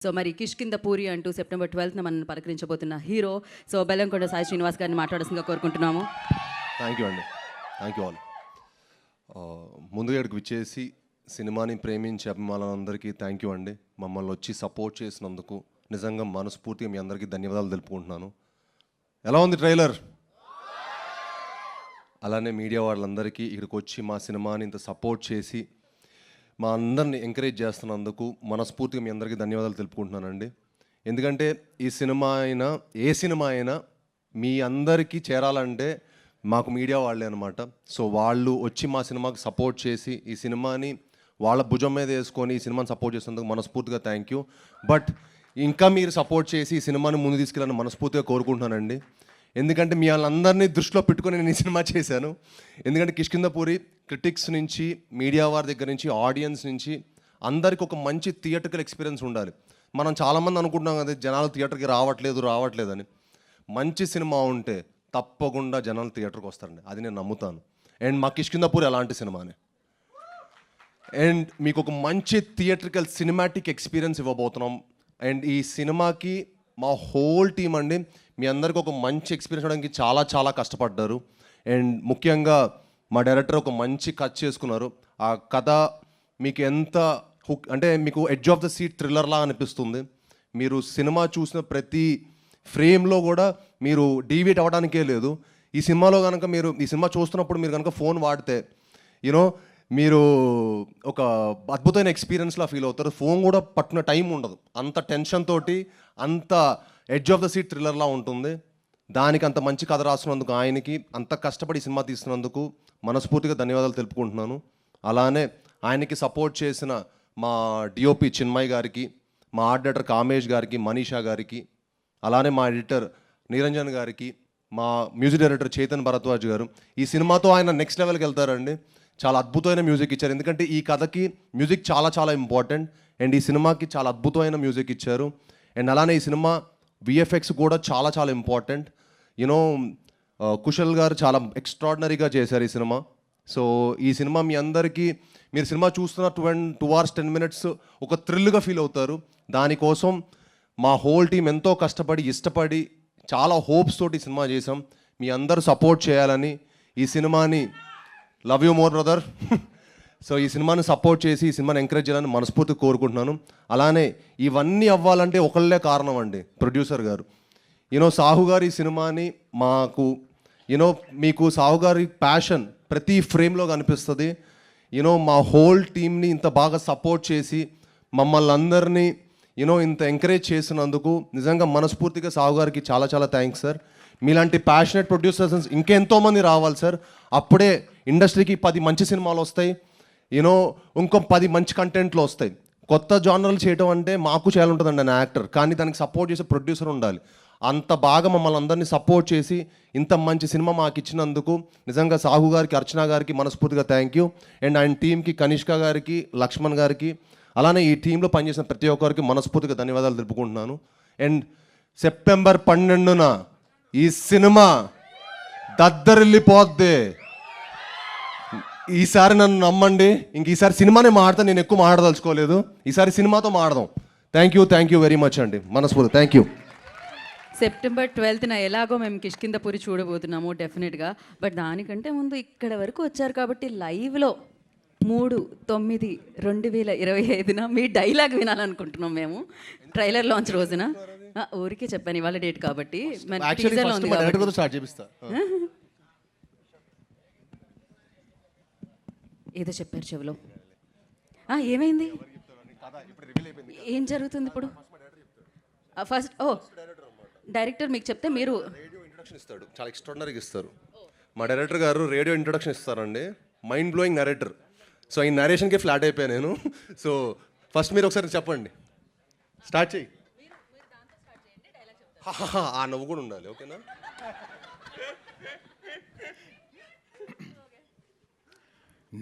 So మరి కిష్కిందపూరి అంటూ September 12న మనం పలకరించబోతున్న హీరో సో బెల్లంకొండ సాయి శ్రీనివాస్ గారిని మాట్లాడాల్సిందిగా కోరుకుంటున్నాము. థ్యాంక్ యూ అండి. Thank you all. ముందుగా ఇక్కడికి విచ్చేసి సినిమాని ప్రేమించే అభిమానులందరికీ థ్యాంక్ యూ అండి. మమ్మల్ని వచ్చి సపోర్ట్ చేసినందుకు నిజంగా మనస్ఫూర్తిగా మీ అందరికీ ధన్యవాదాలు తెలుపుకుంటున్నాను. ఎలా ఉంది ట్రైలర్? అలానే మీడియా వాళ్ళందరికీ ఇక్కడికి వచ్చి మా సినిమాని ఇంత సపోర్ట్ చేసి మా అందరిని ఎంకరేజ్ చేస్తున్నందుకు మనస్ఫూర్తిగా మీ అందరికీ ధన్యవాదాలు తెలుపుకుంటున్నానండి. ఎందుకంటే ఈ సినిమా అయినా ఏ సినిమా అయినా మీ అందరికీ చేరాలంటే మాకు మీడియా వాళ్ళే అనమాట. సో వాళ్ళు వచ్చి మా సినిమాకి సపోర్ట్ చేసి ఈ సినిమాని వాళ్ళ భుజం మీద వేసుకొని ఈ సినిమాని సపోర్ట్ చేసినందుకు మనస్ఫూర్తిగా థ్యాంక్ యూ. బట్ ఇంకా మీరు సపోర్ట్ చేసి ఈ సినిమాని ముందు తీసుకెళ్ళాలని మనస్ఫూర్తిగా కోరుకుంటున్నానండి. ఎందుకంటే మీ వాళ్ళందరినీ దృష్టిలో పెట్టుకొని నేను ఈ సినిమా చేశాను. ఎందుకంటే కిష్కిందపూరి క్రిటిక్స్ నుంచి మీడియా వారి దగ్గర నుంచి ఆడియన్స్ నుంచి అందరికి ఒక మంచి థియేటర్కల్ ఎక్స్పీరియన్స్ ఉండాలి. మనం చాలామంది అనుకుంటున్నాం కదా జనాలు థియేటర్కి రావట్లేదని. మంచి సినిమా ఉంటే తప్పకుండా జనాలు థియేటర్కి వస్తారండి, అది నేను నమ్ముతాను. అండ్ మా కిష్కిందపూరి అలాంటి సినిమానే. అండ్ మీకు ఒక మంచి థియేటర్కల్ సినిమాటిక్ ఎక్స్పీరియన్స్ ఇవ్వబోతున్నాం. అండ్ ఈ సినిమాకి మా హోల్ టీం అండి మీ అందరికీ ఒక మంచి ఎక్స్పీరియన్స్ ఇవ్వడానికి చాలా చాలా కష్టపడ్డారు. అండ్ ముఖ్యంగా మా డైరెక్టర్ ఒక మంచి కథ చేసుకున్నారు. ఆ కథ మీకు ఎంత హుక్ అంటే మీకు ఎడ్జ్ ఆఫ్ ద సీట్ థ్రిల్లర్లా అనిపిస్తుంది. మీరు సినిమా చూసిన ప్రతి ఫ్రేమ్లో కూడా మీరు డీవియేట్ అవ్వడానికే లేదు. ఈ సినిమాలో కనుక మీరు ఈ సినిమా చూస్తున్నప్పుడు మీరు కనుక ఫోన్ వాడితే మీరు ఒక అద్భుతమైన ఎక్స్పీరియన్స్లా ఫీల్ అవుతారు. ఫోన్ కూడా పట్టుకునే టైం ఉండదు, అంత టెన్షన్ తోటి అంత ఎడ్జ్ ఆఫ్ ద సీట్ థ్రిల్లర్లా ఉంటుంది. దానికి అంత మంచి కథ రాసినందుకు ఆయనకి అంత కష్టపడి సినిమా తీస్తున్నందుకు మనస్ఫూర్తిగా ధన్యవాదాలు తెలుపుకుంటున్నాను. అలానే ఆయనకి సపోర్ట్ చేసిన మా డిఓపి చిన్మయ్ గారికి, మా ఆర్ట్ డైరెక్టర్ కామేష్ గారికి, మనీషా గారికి, అలానే మా ఎడిటర్ నిరంజన్ గారికి, మా మ్యూజిక్ డైరెక్టర్ చేతన్ భరద్వాజ్ గారు. ఈ సినిమాతో ఆయన నెక్స్ట్ లెవెల్కి వెళ్తారండి. చాలా అద్భుతమైన మ్యూజిక్ ఇచ్చారు. ఎందుకంటే ఈ కథకి మ్యూజిక్ చాలా చాలా ఇంపార్టెంట్. అండ్ ఈ సినిమాకి చాలా అద్భుతమైన మ్యూజిక్ ఇచ్చారు. అండ్ అలానే ఈ సినిమా విఎఫ్ఎక్స్ కూడా చాలా చాలా ఇంపార్టెంట్. కుశల్ గారు చాలా ఎక్స్ట్రాడినరీగా చేశారు ఈ సినిమా. సో ఈ సినిమా మీ అందరికీ మీరు సినిమా చూస్తున్న 2 hours 10 minutes ఒక థ్రిల్గా ఫీల్ అవుతారు. దానికోసం మా హోల్ టీం ఎంతో కష్టపడి ఇష్టపడి చాలా హోప్స్ తోటి సినిమా చేసాం. మీ అందరూ సపోర్ట్ చేయాలని ఈ సినిమాని love you more brother. So ఈ సినిమాని సపోర్ట్ చేసి ఈ సినిమాని ఎంకరేజ్ చేయాలని మనస్ఫూర్తిగా కోరుకుంటున్నాను. అలానే ఇవన్నీ అవ్వాలంటే ఒకళ్ళే కారణం అండి, ప్రొడ్యూసర్ గారు. సాహు గారి ఈ సినిమాని మాకు మీకు సాహు గారి ప్యాషన్ ప్రతి ఫ్రేమ్లో కనిపిస్తుంది. మా హోల్ టీమ్ని ఇంత బాగా సపోర్ట్ చేసి మమ్మల్ని అందరినీ ఇంత ఎంకరేజ్ చేసినందుకు నిజంగా మనస్ఫూర్తిగా సాహు గారికి చాలా చాలా థ్యాంక్స్ సార్. మీలాంటి ప్యాషనెట్ ప్రొడ్యూసర్స్ ఇంకెంతోమంది రావాలి సార్. అప్పుడే ఇండస్ట్రీకి 10 మంచి సినిమాలు వస్తాయి, ఇంకో 10 మంచి కంటెంట్లు వస్తాయి. కొత్త జానర్లు చేయడం అంటే మాకు చేయాలంటుందండి నేను యాక్టర్, కానీ దానికి సపోర్ట్ చేసే ప్రొడ్యూసర్ ఉండాలి. అంత బాగా మమ్మల్ని అందరినీ సపోర్ట్ చేసి ఇంత మంచి సినిమా మాకు ఇచ్చినందుకు నిజంగా సాహు గారికి, అర్చన గారికి మనస్ఫూర్తిగా థ్యాంక్ యూ. అండ్ ఆయన టీంకి కనిష్క గారికి, లక్ష్మణ్ గారికి, అలానే ఈ టీంలో పనిచేసిన ప్రతి ఒక్కరికి మనస్ఫూర్తిగా ధన్యవాదాలు తెలుపుకుంటున్నాను. అండ్ సెప్టెంబర్ 12న ఈ సినిమా దద్దరిల్లిపోద్ది. ఈసారి నన్ను నమ్మండి, ఇంక ఈసారి సినిమానే మాడతా, నేను ఎక్కువ మాడదలుచుకోలేదు. ఈసారి సినిమాతో మాడదాం. థ్యాంక్ యూ వెరీ మచ్ అండి, మనస్ఫూర్తి థ్యాంక్ యూ. సెప్టెంబర్ 12న ఎలాగో మేము కిష్కిందపూరి చూడబోతున్నాము డెఫినెట్గా. బట్ దానికంటే ముందు ఇక్కడ వరకు వచ్చారు కాబట్టి లైవ్లో 3/9/2025న మీ డైలాగ్ వినాలనుకుంటున్నాం మేము. ట్రైలర్ లాంచ్ రోజున ఊరికే చెప్పాను, ఇవాళ డేట్ కాబట్టి ఏదో చెప్పారు చెవిలో. ఏమైంది, ఏం జరుగుతుంది ఇప్పుడు? ఫస్ట్ డైరెక్టర్ మీకు చెప్తే మీరు రేడియో ఇంట్రొడక్షన్ ఇస్తాడు, చాలా ఎక్స్ట్రాడినరీగా ఇస్తారు. మా డైరెక్టర్ గారు రేడియో ఇంట్రొడక్షన్ ఇస్తారండి, మైండ్ బ్లోయింగ్ నరేటర్. సో ఈ నరేషన్కి ఫ్లాట్ అయిపోయాను నేను. సో ఫస్ట్ మీరు ఒకసారి చెప్పండి, స్టార్ట్ చేయి. ఆ నవ్వు కూడా ఉండాలి, ఓకేనా?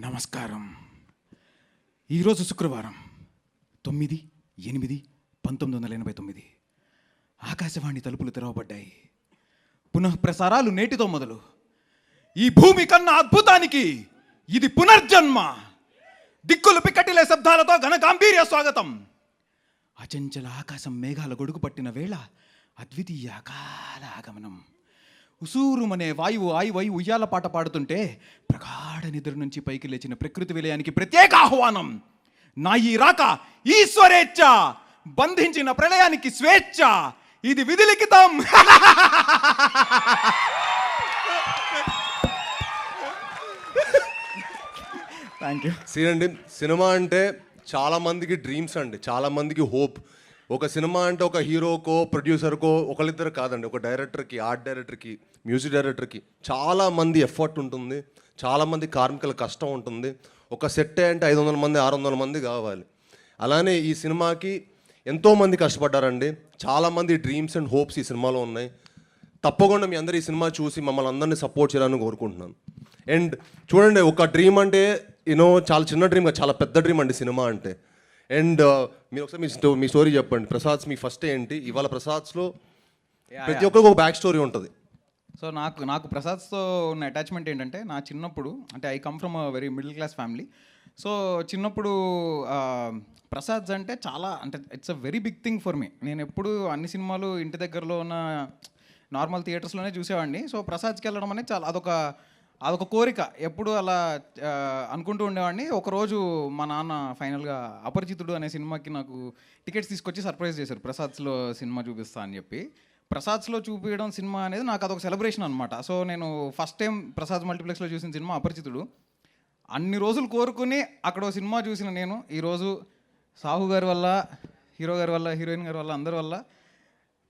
నమస్కారం. ఈరోజు శుక్రవారం 9/8/1989 ఆకాశవాణి తలుపులు తెరవబడ్డాయి. పునఃప్రసారాలు నేటితో మొదలు. ఈ భూమి కన్నా అద్భుతానికి ఇది పునర్జన్మ. దిక్కులు పిక్కటిలే శబ్దాలతో ఘన గాంభీర్య స్వాగతం. అచంచల ఆకాశం మేఘాల గొడుగు పట్టిన వేళ అద్వితీయ అకాల ఆగమనం. ఉసూరుమనే వాయువు ఆయువై ఉయ్యాల పాట పాడుతుంటే ప్రగాఢ నిద్ర నుంచి పైకి లేచిన ప్రకృతి విలయానికి ప్రత్యేక ఆహ్వానం. నా ఈ రాక ఈశ్వరేచ్ఛ, బంధించిన ప్రళయానికి స్వేచ్ఛ, ఇది విధిలిఖితం. Thank you. అండి, సినిమా అంటే చాలా మందికి డ్రీమ్స్ అండి, చాలా మందికి హోప్. ఒక సినిమా అంటే ఒక హీరోకో ప్రొడ్యూసర్కో ఒకళ్ళిద్దరు కాదండి, ఒక డైరెక్టర్కి, ఆర్ట్ డైరెక్టర్కి, మ్యూజిక్ డైరెక్టర్కి చాలా మంది ఎఫర్ట్ ఉంటుంది, చాలా మంది కార్మికుల కష్టం ఉంటుంది. ఒక సెట్ అంటే 500 మంది 600 మంది కావాలి. అలానే ఈ సినిమాకి ఎంతోమంది కష్టపడ్డారండి, చాలామంది డ్రీమ్స్ అండ్ హోప్స్ ఈ సినిమాలో ఉన్నాయి. తప్పకుండా మీ అందరూ ఈ సినిమా చూసి మమ్మల్ని అందరినీ సపోర్ట్ చేయాలని కోరుకుంటున్నాను. అండ్ చూడండి, ఒక డ్రీమ్ అంటే చాలా చిన్న డ్రీమ్ కాదు, చాలా పెద్ద డ్రీమ్ అండి సినిమా అంటే. అండ్ మీరు ఒకసారి మీ స్టోరీ చెప్పండి. ప్రసాద్స్ మీ ఫస్ట్ ఏంటి? ఇవాళ ప్రసాద్స్లో ప్రతి ఒక్కరికి ఒక బ్యాక్ స్టోరీ ఉంటుంది. సో నాకు ప్రసాద్తో ఉన్న అటాచ్మెంట్ ఏంటంటే, నా చిన్నప్పుడు అంటే I come from a very middle class family. So చిన్నప్పుడు ప్రసాద్స్ అంటే చాలా, అంటే it's a very big thing for me. నేను ఎప్పుడు అన్ని సినిమాలు ఇంటి దగ్గరలో ఉన్న నార్మల్ థియేటర్స్లోనే చూసేవాడిని. సో ప్రసాద్కి వెళ్ళడం అనేది చాలా అదొక కోరిక. ఎప్పుడు అలా అనుకుంటూ ఉండేవాడిని. ఒకరోజు మా నాన్న ఫైనల్గా అపరిచితుడు అనే సినిమాకి నాకు టికెట్స్ తీసుకొచ్చి సర్ప్రైజ్ చేశారు, ప్రసాద్స్లో సినిమా చూపిస్తా అని చెప్పి. ప్రసాద్స్లో చూపించడం సినిమా అనేది నాకు అదొక సెలబ్రేషన్ అనమాట. సో నేను ఫస్ట్ టైం ప్రసాద్ మల్టీప్లెక్స్లో చూసిన సినిమా అపరిచితుడు. అన్ని రోజులు కోరుకుని అక్కడ సినిమా చూసిన నేను ఈరోజు సాహు గారి వల్ల, హీరో గారి వల్ల, హీరోయిన్ గారి వల్ల, అందరి వల్ల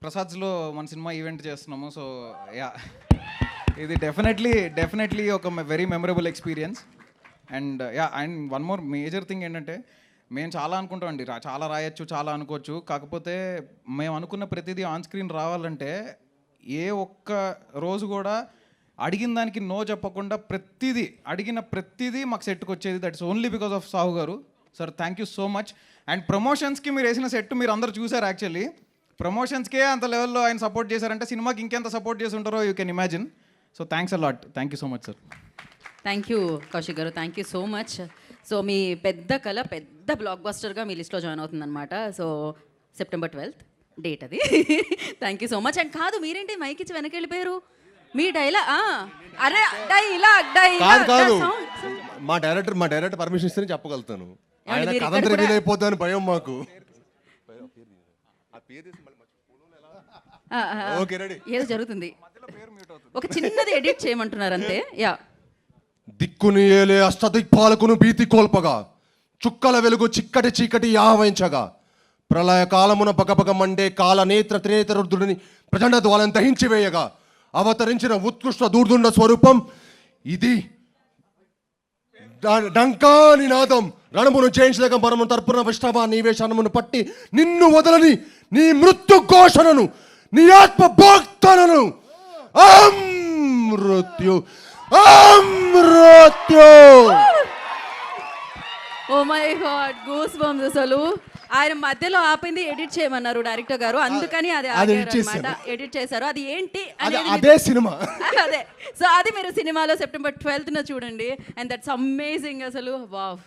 ప్రసాద్స్లో మన సినిమా ఈవెంట్ చేస్తున్నాము. సో యా, ఇది డెఫినెట్లీ ఒక very memorable experience. And one more major thing ఏంటంటే, మేము చాలా అనుకుంటాం అండి, చాలా రాయొచ్చు, చాలా అనుకోవచ్చు. కాకపోతే మేము అనుకున్న ప్రతిదీ ఆన్ స్క్రీన్ రావాలంటే ఏ ఒక్క రోజు కూడా అడిగిన దానికి నో చెప్పకుండా అడిగిన ప్రతిదీ మాకు సెట్కి వచ్చేది. That is only because of Sahu గారు. Sir thank you so much. And ప్రమోషన్స్కి మీరు వేసిన సెట్ మీరు అందరూ చూసారు. యాక్చువల్లీ ప్రమోషన్స్కే అంత లెవెల్లో ఆయన సపోర్ట్ చేశారంటే సినిమాకి ఇంకెంత సపోర్ట్ చేసి ఉంటారో you can imagine. So thanks a lot. Thank you so much sir. Thank you Kaushik గారు, thank you so much. So మీ పెద్ద కళ పెద్ద బ్లాక్ బస్టర్గా మీ లిస్ట్లో జాయిన్ అవుతుందన్నమాట. సో September 12th డేట్ అది. Thank you so much. And కాదు, మీరేంటి మైక్ ఇచ్చి వెనక్కి వెళ్ళిపోయారు? మీ డైలాగ్ అరే కాదు, మా డైరెక్టర్ పర్మిషన్ ఇస్తేనే చెప్పగలుగుతాను. ఆయన కథ రివీల్ అయిపోతాను భయం మాకు. ఏదో జరుగుతుంది, ఒక చిన్నది ఎడిట్ చేయమంటున్నారు అంతే. యా. దిక్కుని ఏలే అష్టదిక్పాలకును భీతి కోల్పగా, చుక్కల వెలుగు చిక్కటి చీకటి యావయించగా, ప్రళయ కాలమున పగపగ మండే కాల నేత్ర త్రినేత్ర రుద్రుడిని ప్రచండ ద్వాలను దహించి వేయగా అవతరించిన ఉత్కృష్ట దూర్దుండ స్వరూపం ఇది. డంకా నినాదం రణమును చేయించలేక మనము తర్పున విష్ణవా నీవే శరణమును పట్టి నిన్ను వదలని నీ మృత్యు ఘోషణను, నీ ఆత్మ భోక్తనను అమృత్యు. Oh my god, goose bumps. అసలు ఆయన మధ్యలో ఆపింది ఎడిట్ చేయమన్నారు డైరెక్టర్ గారు, అందుకని అది ఎడిట్ చేశారు. అది ఏంటి అదే సినిమా. అదే. సో అది మీరు సినిమాలో September 12th చూడండి. అండ్ దట్స్ అమేజింగ్ అసలు. వావ్.